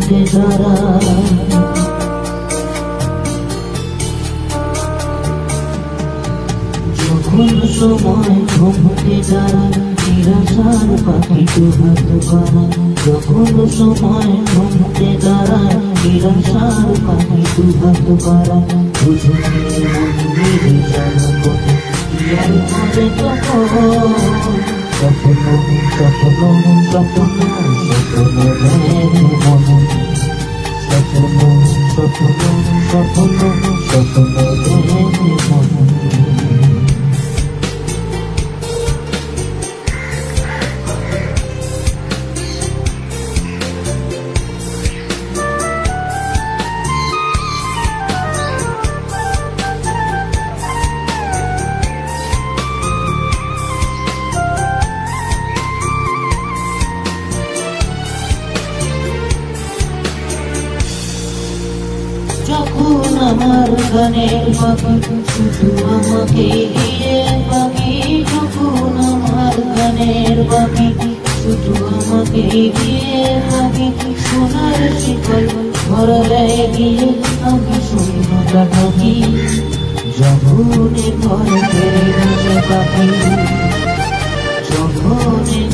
ঘুমতে দাঁড়ায়। যখন সময় ঘুমতে দাঁড়ায় নিরাশার পাখি দুহাত বাড়ায়। যখন সময় ঘুমতে দাঁড়ায় নিরাশার পাখি দুহাত বাড়ায়। বুঝে মন্দিরে জনগণ ইয়ার করে তখন স্বপ্ন স্বপ্ন স্বপ্ন স্বপ্ন দেখে মন। স্বপ্ন স্বপ্ন স্বপ্ন স্বপ্ন দেখে মন। যখন আমার গানের পাখি শুধু আমাকে দিয়ে পাখি। যখন আমার গানের পাখি শুধু আমাকে দিয়ে পাখি। সোনার শিকল ঘরে গিয়ে আমি শূন্যতা ঢাকি। যখন ঘরে ফেরে আসে পাখি। যখন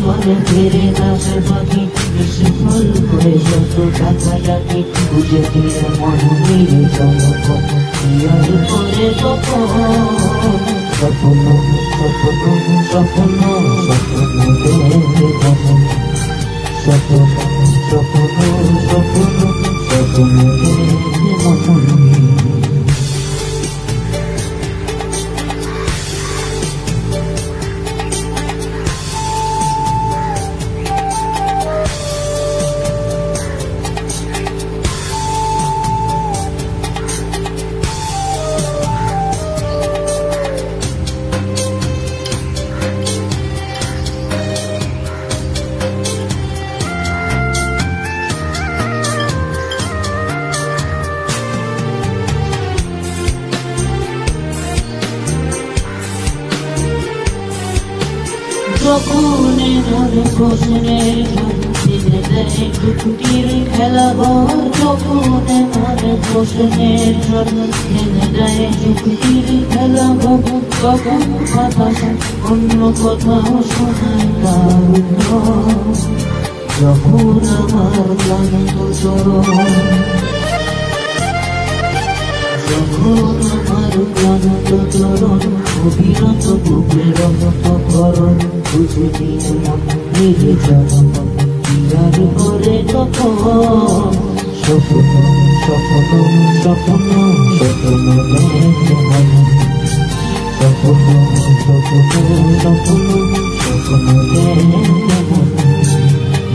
ঘরে ফেরে আসে পাখি এসে ফল করে যত টাকা ডাকি। বুঝে দিয়ে মন নিয়ে জনগণ ইয়ার করে তখন স্বপ্ন স্বপ্ন স্বপ্ন স্বপ্ন দেখে মন। স্বপ্ন স্বপ্ন স্বপ্ন স্বপ্ন দেখে মন। যখন মনে প্রশ্নের জেনে দেয় যুক্তির খেলাঘর। যখন মনে প্রশ্নের জেনে দেয় যুক্তির খেলাঘর। তখন বাতাসে অন্য কোথাও শোনায় তার উত্তর। যখন আমার ক্লান্ত চরণ যখন আমার ক্লান্ত চরণ অবিরত বুকে রক্ত করণ। বুঝে দিয়ে মন্দিরে জনগণ ইয়ার করে তখন স্বপ্ন স্বপ্ন স্বপ্ন স্বপ্ন দেখে মন। স্বপ্ন স্বপ্ন স্বপ্ন স্বপ্ন দেখে মন।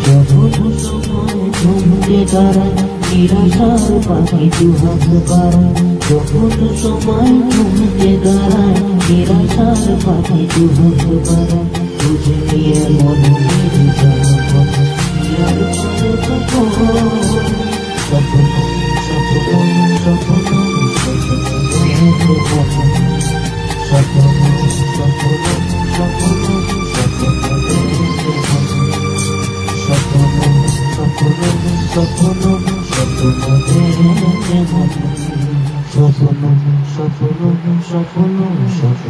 যখন সময় ঘুমতে দাঁড়ায় নিরাশার পাখি দুহাত বাড়ায়। যখন সময় ঘুমতে দাঁড়ায় নিরাশার পাখি দুহাত বাড়ায়। বুঝে নিয়ে মন নিয়ে জনগণ ইয়ার করে তখন স্বপ্ন স্বপ্ন স্বপ্ন স্বপ্ন দেখে মন। স্বপ্ন স্বপ্ন স্বপ্ন স্বপ্ন দেখে মন। স্বপ্ন স্বপ্ন স্বপ্ন স্বপ্ন দেখে মন। স্বপ্ন স্বপ্ন স্বপ্ন স্বপ্ন।